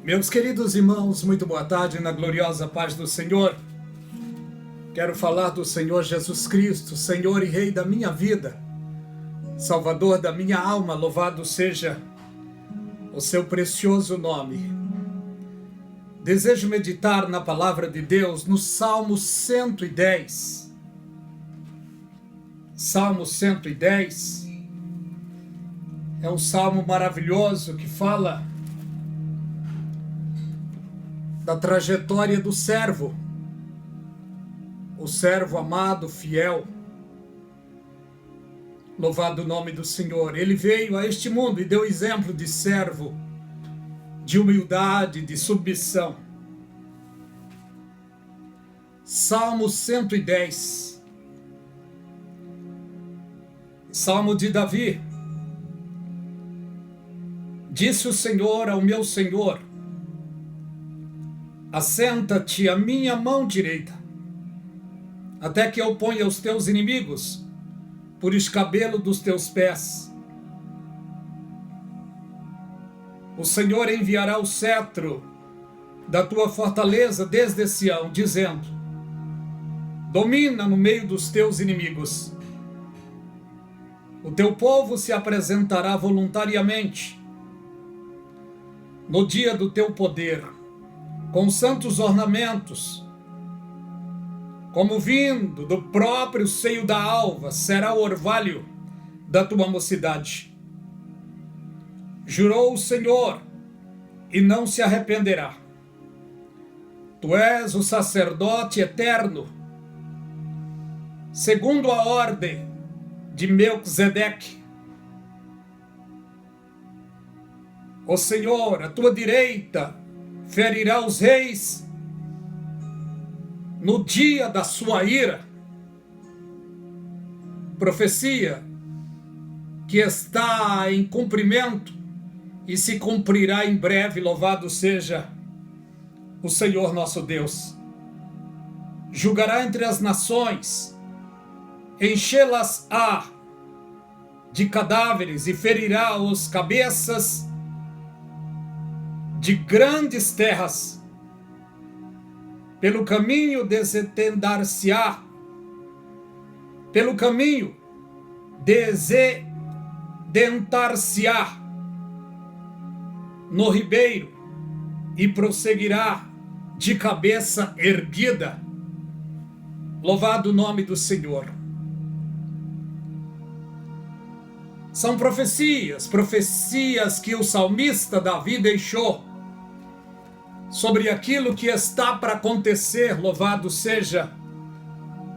Meus queridos irmãos, muito boa tarde na gloriosa paz do Senhor. Quero falar do Senhor Jesus Cristo, Senhor e Rei da minha vida, Salvador da minha alma, louvado seja o seu precioso nome. Desejo meditar na palavra de Deus no Salmo 110. Salmo 110 é um salmo maravilhoso que fala da trajetória do servo, o servo amado, fiel. Louvado o nome do Senhor. Ele veio a este mundo e deu exemplo de servo, de humildade, de submissão. Salmo 110. Salmo de Davi. Disse o Senhor ao meu Senhor: assenta-te à minha mão direita, até que eu ponha os teus inimigos por escabelo dos teus pés. O Senhor enviará o cetro da tua fortaleza desde Sião, dizendo: domina no meio dos teus inimigos. O teu povo se apresentará voluntariamente no dia do teu poder, com santos ornamentos, como vindo do próprio seio da alva, será o orvalho da tua mocidade. Jurou o Senhor, e não se arrependerá. Tu és o sacerdote eterno, segundo a ordem de Melquisedeque. O Senhor, à tua direita, ferirá os reis no dia da sua ira. Profecia que está em cumprimento e se cumprirá em breve. Louvado seja o Senhor nosso Deus. Julgará entre as nações, enchê-las-á de cadáveres e ferirá os cabeças de grandes terras. Pelo caminho desentendar-se-á, pelo caminho desendentar-se-á no ribeiro e prosseguirá de cabeça erguida. Louvado o nome do Senhor. São profecias que o salmista Davi deixou sobre aquilo que está para acontecer. Louvado seja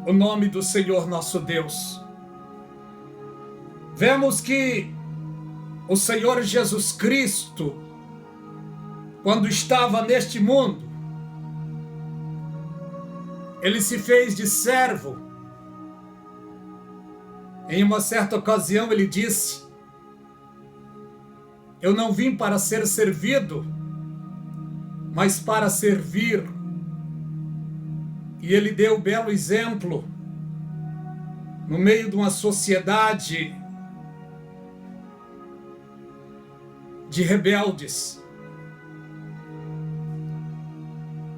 o nome do Senhor nosso Deus. Vemos que o Senhor Jesus Cristo, quando estava neste mundo, ele se fez de servo. Em uma certa ocasião ele disse: eu não vim para ser servido, mas para servir. E ele deu um belo exemplo no meio de uma sociedade de rebeldes.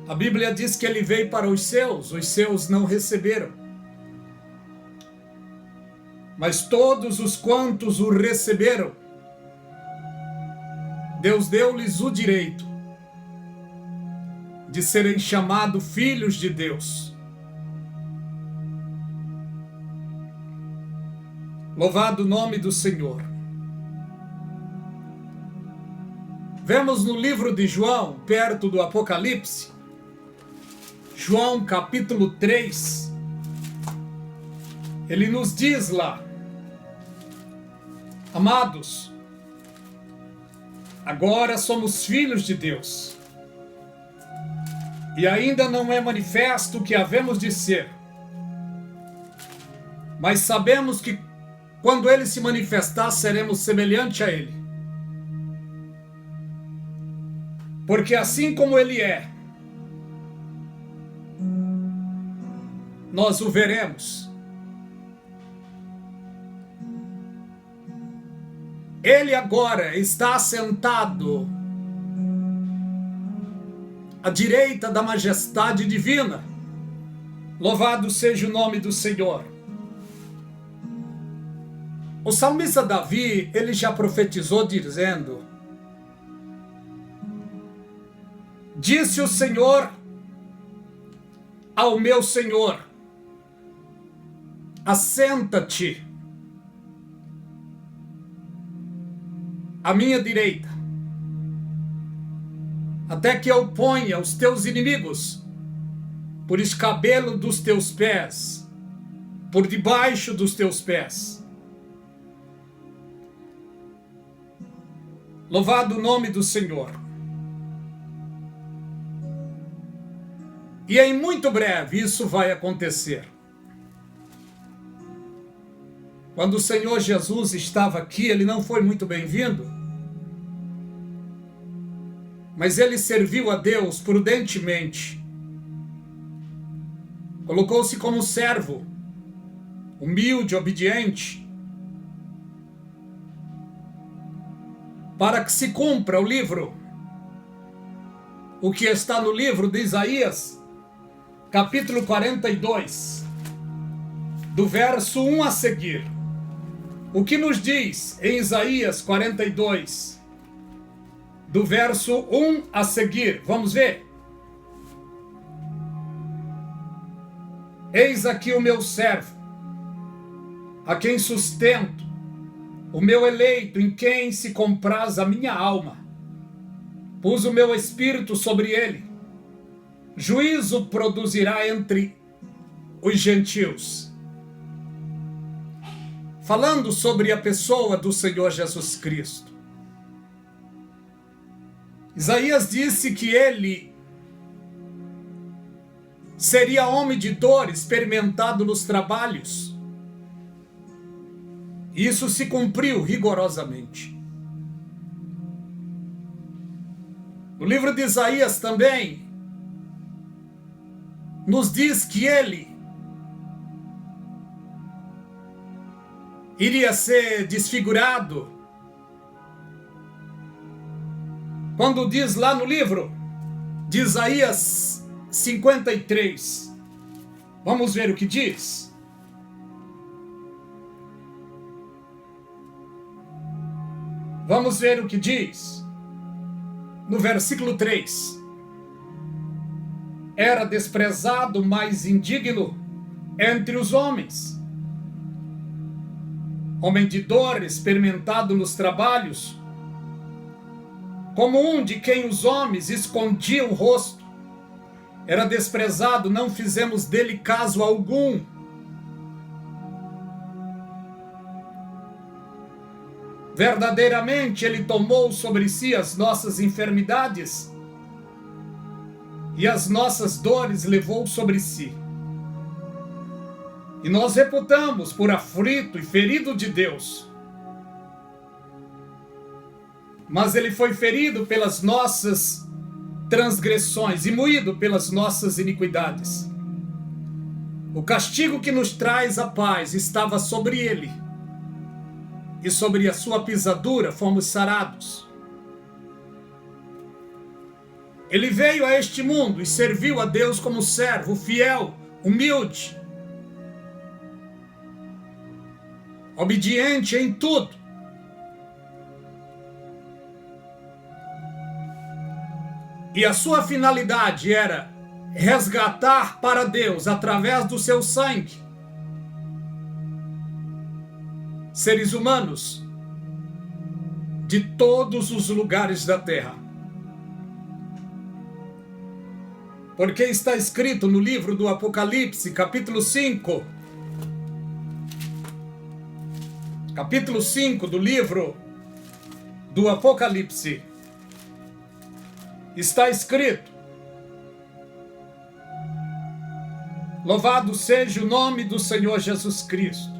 A Bíblia diz que ele veio para os seus não receberam. Mas todos os quantos o receberam, Deus deu-lhes o direito de serem chamados filhos de Deus. Louvado o nome do Senhor. Vemos no livro de João, perto do Apocalipse, João capítulo 3, ele nos diz lá: amados, agora somos filhos de Deus, e ainda não é manifesto o que havemos de ser, mas sabemos que quando ele se manifestar, seremos semelhante a ele, porque assim como ele é, nós o veremos. Ele agora está assentado à direita da majestade divina. Louvado seja o nome do Senhor. O salmista Davi, ele já profetizou dizendo: disse o Senhor ao meu Senhor: assenta-te à minha direita, até que eu ponha os teus inimigos por escabelo dos teus pés, por debaixo dos teus pés. Louvado o nome do Senhor. E em muito breve isso vai acontecer. Quando o Senhor Jesus estava aqui, ele não foi muito bem-vindo, mas ele serviu a Deus prudentemente. Colocou-se como servo, humilde, obediente, para que se cumpra o livro, o que está no livro de Isaías, capítulo 42, do verso 1 a seguir. O que nos diz em Isaías 42, do verso 1 a seguir? Vamos ver. Eis aqui o meu servo, a quem sustento, o meu eleito, em quem se compraz a minha alma. Pus o meu espírito sobre ele. Juízo produzirá entre os gentios. Falando sobre a pessoa do Senhor Jesus Cristo. Isaías disse que ele seria homem de dor, experimentado nos trabalhos. Isso se cumpriu rigorosamente. O livro de Isaías também nos diz que ele iria ser desfigurado. Quando diz lá no livro de Isaías 53, vamos ver o que diz. Vamos ver o que diz. No versículo 3. Era desprezado, mais indigno entre os homens. Homem de dor, experimentado nos trabalhos, como um de quem os homens escondiam o rosto. Era desprezado, não fizemos dele caso algum. Verdadeiramente ele tomou sobre si as nossas enfermidades e as nossas dores levou sobre si. E nós reputamos por aflito e ferido de Deus. Mas ele foi ferido pelas nossas transgressões e moído pelas nossas iniquidades. O castigo que nos traz a paz estava sobre ele, e sobre a sua pisadura fomos sarados. Ele veio a este mundo e serviu a Deus como servo fiel, humilde, obediente em tudo. E a sua finalidade era resgatar para Deus, através do seu sangue, seres humanos de todos os lugares da terra. Porque está escrito no livro do Apocalipse, capítulo 5. Capítulo 5 do livro do Apocalipse. Está escrito: louvado seja o nome do Senhor Jesus Cristo.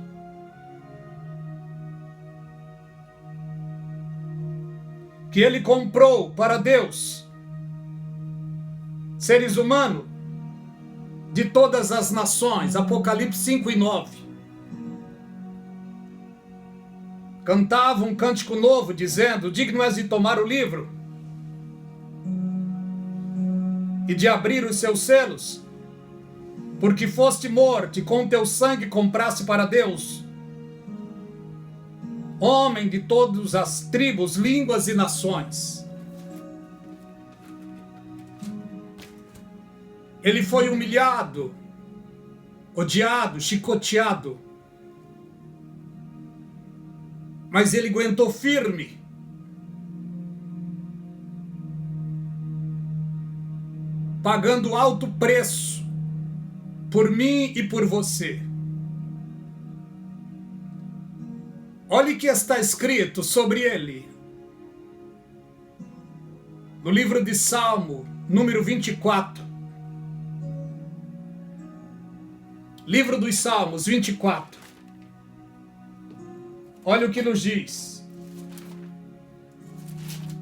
Que ele comprou para Deus seres humanos de todas as nações. Apocalipse 5 e 9. Cantava um cântico novo, dizendo: digno és de tomar o livro e de abrir os seus selos, porque foste morto e com teu sangue compraste para Deus homem de todas as tribos, línguas e nações. Ele foi humilhado, odiado, chicoteado, mas ele aguentou firme. Pagando alto preço por mim e por você. Olhe o que está escrito sobre ele. No livro de Salmo, número 24. Livro dos Salmos, 24. Olha o que nos diz.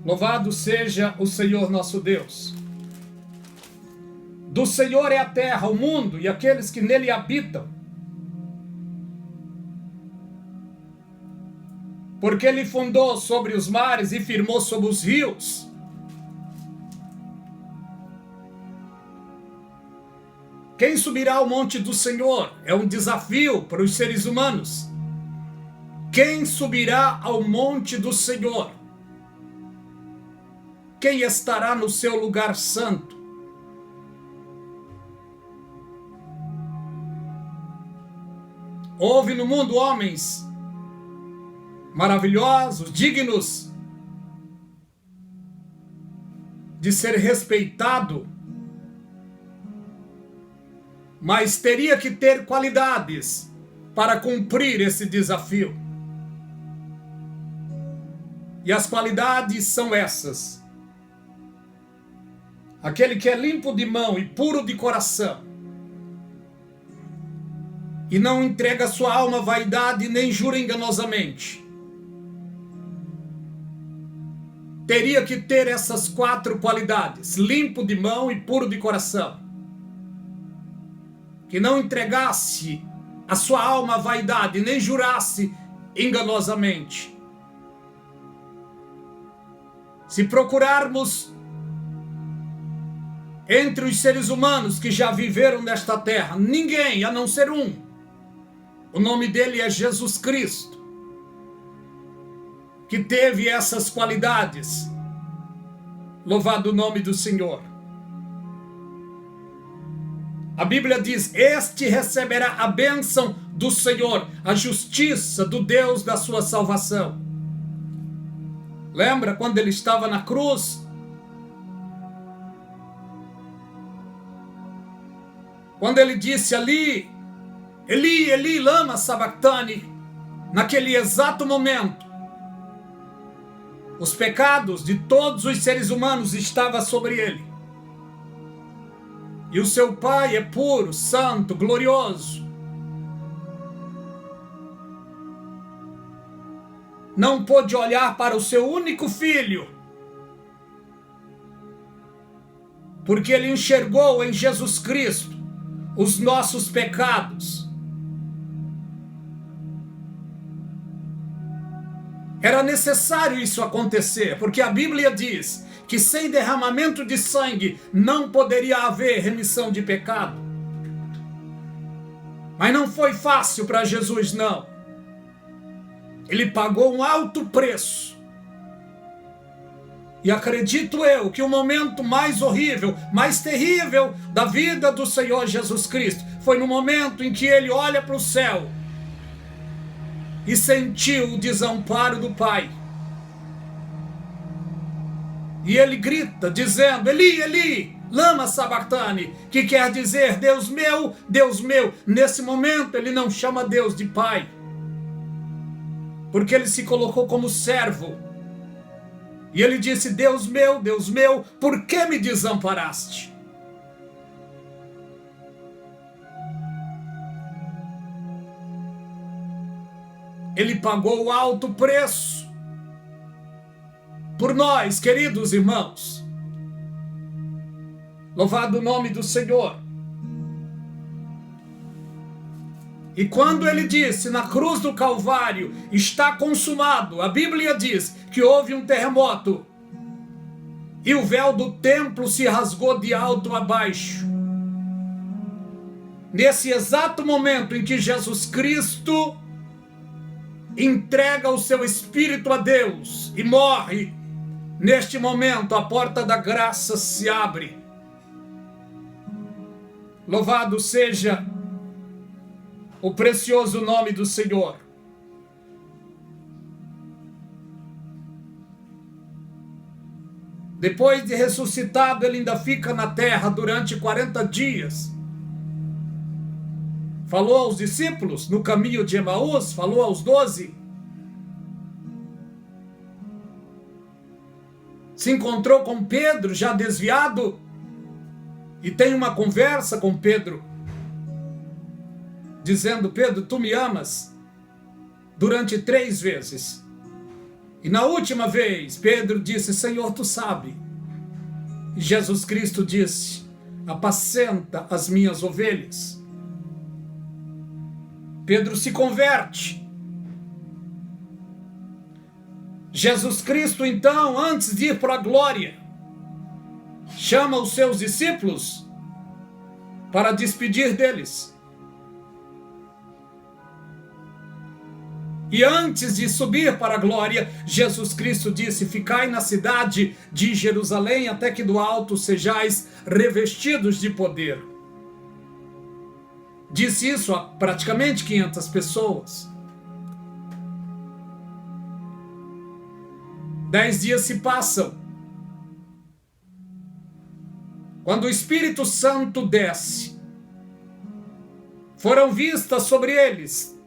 Louvado seja o Senhor nosso Deus. Do Senhor é a terra, o mundo e aqueles que nele habitam. Porque ele fundou sobre os mares e firmou sobre os rios. Quem subirá ao monte do Senhor? É um desafio para os seres humanos. Quem subirá ao monte do Senhor? Quem estará no seu lugar santo? Houve no mundo homens maravilhosos, dignos de ser respeitado, mas teria que ter qualidades para cumprir esse desafio. E as qualidades são essas: aquele que é limpo de mão e puro de coração, e não entrega sua alma à vaidade, nem jura enganosamente. Teria que ter essas 4 qualidades: limpo de mão e puro de coração. Que não entregasse a sua alma à vaidade, nem jurasse enganosamente. Se procurarmos entre os seres humanos que já viveram nesta terra, ninguém, a não ser um, o nome dele é Jesus Cristo, que teve essas qualidades. Louvado o nome do Senhor. A Bíblia diz: este receberá a bênção do Senhor, a justiça do Deus da sua salvação. Lembra quando ele estava na cruz? Quando ele disse ali: Eli, Eli, lama sabachthani. Naquele exato momento, os pecados de todos os seres humanos estavam sobre ele. E o seu Pai é puro, santo, glorioso. Não pôde olhar para o seu único filho, porque ele enxergou em Jesus Cristo os nossos pecados. Era necessário isso acontecer, porque a Bíblia diz que sem derramamento de sangue não poderia haver remissão de pecado. Mas não foi fácil para Jesus, não. Ele pagou um alto preço. E acredito eu que o momento mais horrível, mais terrível da vida do Senhor Jesus Cristo foi no momento em que ele olha para o céu e sentiu o desamparo do Pai. E ele grita dizendo: Eli, Eli, lama sabachthani, que quer dizer Deus meu, Deus meu. Nesse momento ele não chama Deus de Pai, porque ele se colocou como servo. E ele disse: Deus meu, por que me desamparaste? Ele pagou o alto preço por nós, queridos irmãos. Louvado o nome do Senhor. E quando ele disse na cruz do Calvário: está consumado, a Bíblia diz que houve um terremoto. e o véu do templo se rasgou de alto a baixo. Nesse exato momento em que Jesus Cristo entrega o seu espírito a Deus e morre, neste momento a porta da graça se abre. Louvado seja o precioso nome do Senhor. Depois de ressuscitado, ele ainda fica na terra durante 40 dias. Falou aos discípulos no caminho de Emaús, falou aos 12. Se encontrou com Pedro, já desviado, e tem uma conversa com Pedro, dizendo: Pedro, tu me amas? Durante 3 vezes. E na última vez, Pedro disse: Senhor, tu sabe. E Jesus Cristo disse: apacenta as minhas ovelhas. Pedro se converte. Jesus Cristo, então, antes de ir para a glória, chama os seus discípulos para despedir deles. E antes de subir para a glória, Jesus Cristo disse: ficai na cidade de Jerusalém, até que do alto sejais revestidos de poder. Disse isso a praticamente 500 pessoas. 10 dias se passam. Quando o Espírito Santo desce, foram vistas sobre eles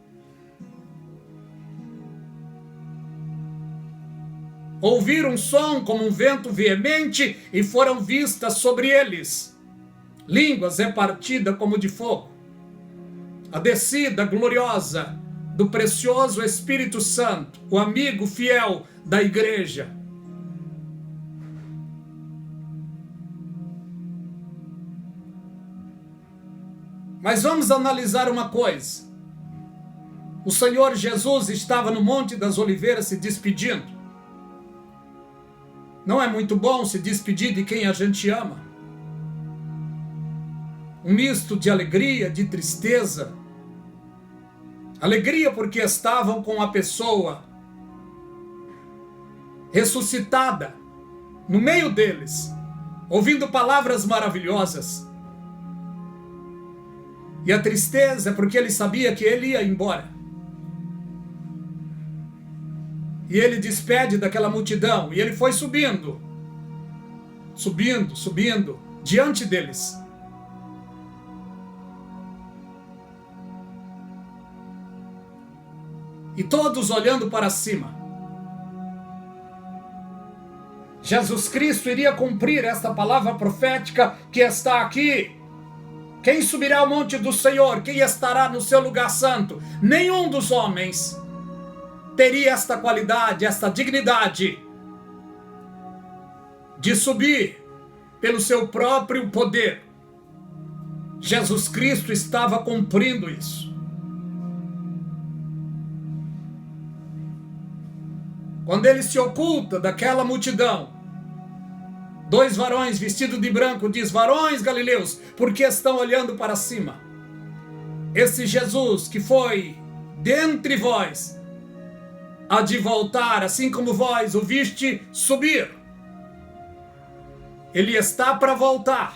ouviram um som como um vento veemente e foram vistas sobre eles línguas repartidas como de fogo. A descida gloriosa do precioso Espírito Santo, o amigo fiel da igreja. Mas vamos analisar uma coisa. O Senhor Jesus estava no Monte das Oliveiras se despedindo. Não é muito bom se despedir de quem a gente ama? Um misto de alegria, de tristeza. Alegria porque estavam com a pessoa ressuscitada no meio deles, ouvindo palavras maravilhosas. E a tristeza porque ele sabia que ele ia embora. E ele despede daquela multidão, e ele foi subindo, diante deles. E todos olhando para cima. Jesus Cristo iria cumprir esta palavra profética que está aqui. Quem subirá ao monte do Senhor? Quem estará no seu lugar santo? Nenhum dos homens teria esta qualidade, esta dignidade de subir pelo seu próprio poder. Jesus Cristo estava cumprindo isso. Quando ele se oculta daquela multidão, 2 varões vestidos de branco diz: varões galileus, por que estão olhando para cima? Esse Jesus que foi dentre vós, há de voltar, assim como vós o viste subir. Ele está para voltar.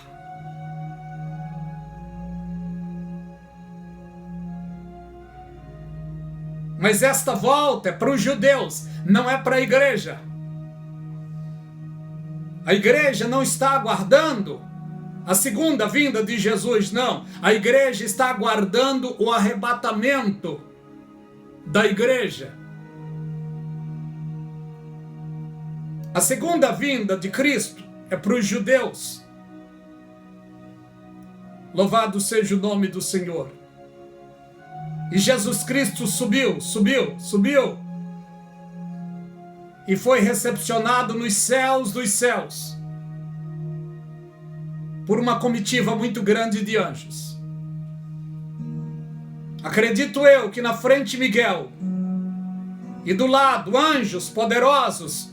Mas esta volta é para os judeus, não é para a igreja. A igreja não está aguardando a segunda vinda de Jesus, não. A igreja está aguardando o arrebatamento da igreja. A segunda vinda de Cristo é para os judeus. Louvado seja o nome do Senhor. E Jesus Cristo subiu. E foi recepcionado nos céus dos céus por uma comitiva muito grande de anjos. Acredito eu que na frente Miguel e do lado anjos poderosos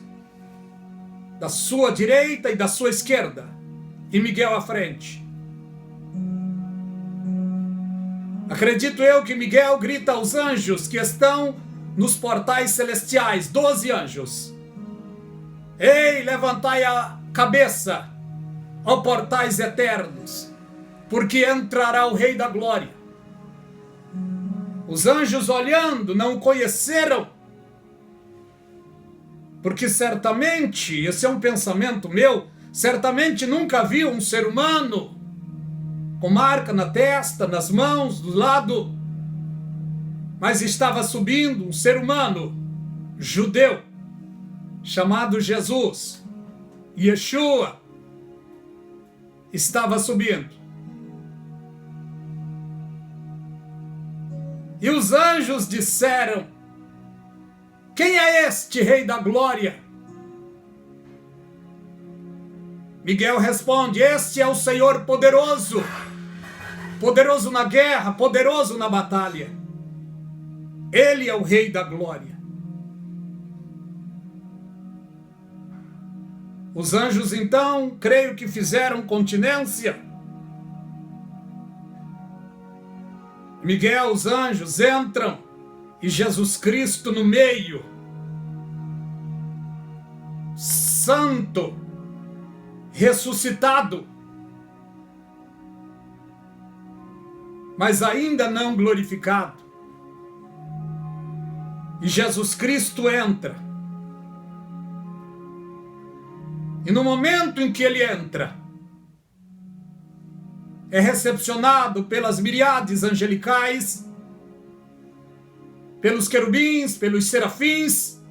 da sua direita e da sua esquerda, e Miguel à frente. Acredito eu que Miguel grita aos anjos que estão nos portais celestiais, 12 anjos: ei, levantai a cabeça, ó portais eternos, porque entrará o Rei da Glória. Os anjos, olhando, não o conheceram, porque certamente, esse é um pensamento meu, certamente nunca viu um ser humano com marca na testa, nas mãos, do lado, mas estava subindo um ser humano judeu chamado Jesus, Yeshua, estava subindo. E os anjos disseram: quem é este Rei da Glória? Miguel responde: este é o Senhor poderoso, poderoso na guerra, poderoso na batalha. Ele é o Rei da Glória. Os anjos então, creio que fizeram continência. Miguel, os anjos entram e Jesus Cristo no meio, santo, ressuscitado, mas ainda não glorificado. E Jesus Cristo entra. E no momento em que ele entra, é recepcionado pelas miríades angelicais, pelos querubins, pelos serafins,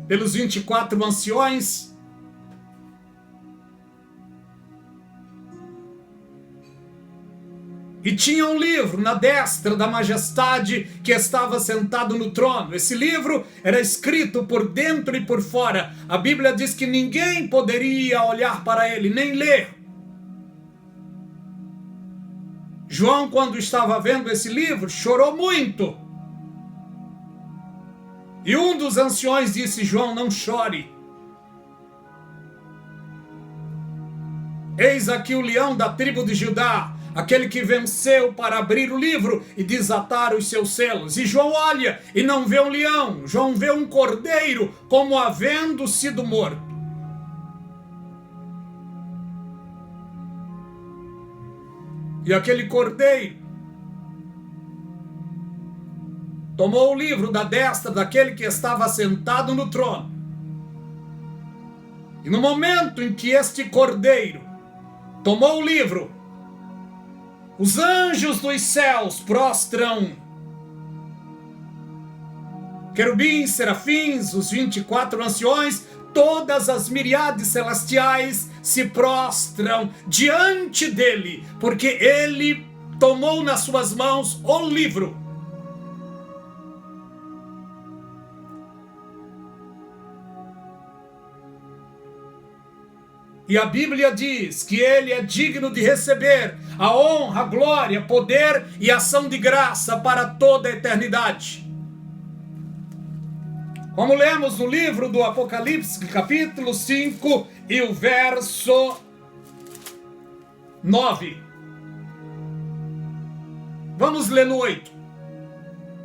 pelos 24 anciões. E tinha um livro na destra da majestade que estava sentado no trono. Esse livro era escrito por dentro e por fora. A Bíblia diz que ninguém poderia olhar para ele, nem ler. João, quando estava vendo esse livro, chorou muito. E um dos anciões disse: João, não chore. Eis aqui o leão da tribo de Judá, aquele que venceu para abrir o livro e desatar os seus selos. E João olha e não vê um leão, João vê um cordeiro como havendo sido morto. E aquele cordeiro tomou o livro da destra daquele que estava sentado no trono. E no momento em que este cordeiro tomou o livro, os anjos dos céus prostram. Querubins, serafins, os 24 anciões, todas as miríades celestiais se prostram diante dele, porque ele tomou nas suas mãos o livro. E a Bíblia diz que ele é digno de receber a honra, a glória, poder e ação de graça para toda a eternidade. Como lemos no livro do Apocalipse, capítulo 5 e o verso 9. Vamos ler no 8.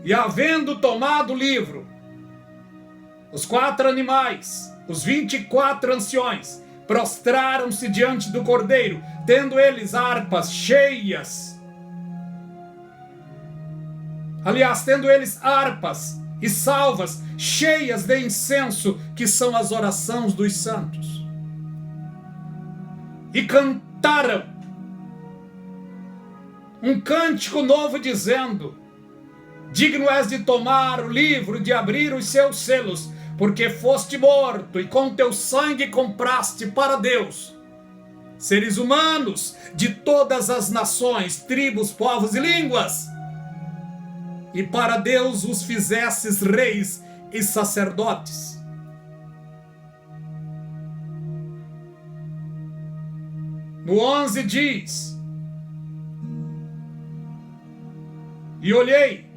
E havendo tomado o livro, os 4 animais, os 24 anciões, prostraram-se diante do cordeiro, tendo eles harpas cheias. Aliás, tendo eles harpas e salvas cheias de incenso, que são as orações dos santos. E cantaram um cântico novo, dizendo: digno és de tomar o livro, de abrir os seus selos, porque foste morto e com teu sangue compraste para Deus seres humanos de todas as nações, tribos, povos e línguas, e para Deus os fizestes reis e sacerdotes. No 11 diz: e olhei,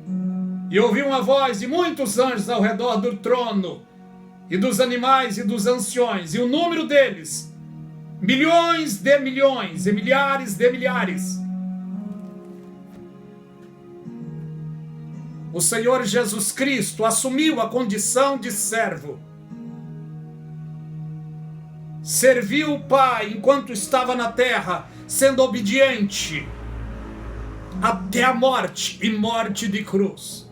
E ouvi uma voz de muitos anjos ao redor do trono, e dos animais e dos anciões, e o número deles, milhões de milhões e milhares de milhares. O Senhor Jesus Cristo assumiu a condição de servo. Serviu o Pai enquanto estava na terra, sendo obediente até a morte e morte de cruz.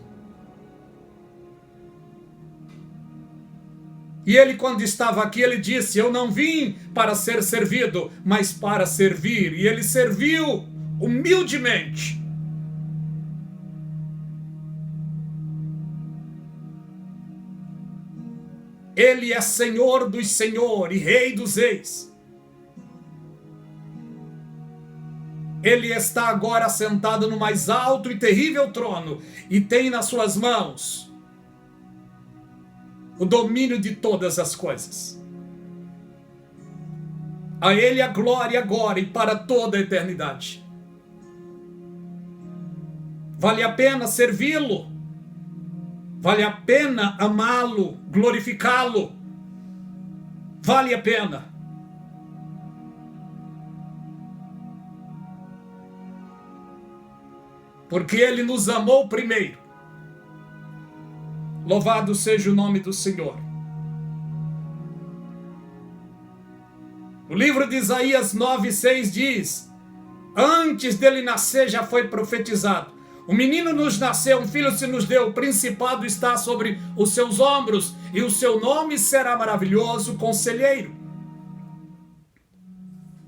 E ele, quando estava aqui, ele disse: eu não vim para ser servido, mas para servir. E ele serviu humildemente. Ele é Senhor dos senhores e Rei dos reis. Ele está agora sentado no mais alto e terrível trono e tem nas suas mãos o domínio de todas as coisas. A Ele a glória agora e para toda a eternidade. Vale a pena servi-lo. Vale a pena amá-lo, glorificá-lo. Vale a pena. Porque Ele nos amou primeiro. Louvado seja o nome do Senhor. O livro de Isaías 9:6 diz: antes dele nascer já foi profetizado. O menino nos nasceu, um filho se nos deu, o principado está sobre os seus ombros, e o seu nome será maravilhoso, conselheiro,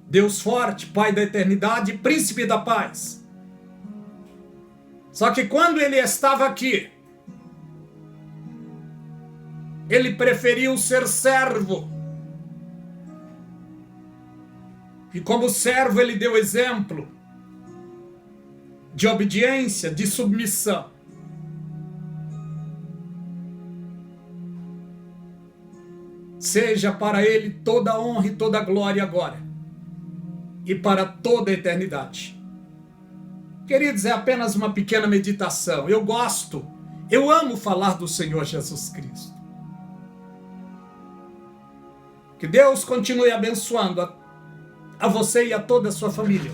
Deus forte, Pai da eternidade, príncipe da paz. Só que quando ele estava aqui, ele preferiu ser servo. E como servo ele deu exemplo de obediência, de submissão. Seja para ele toda a honra e toda a glória agora e para toda a eternidade. Queridos, é apenas uma pequena meditação. Eu amo falar do Senhor Jesus Cristo. Que Deus continue abençoando a você e a toda a sua família.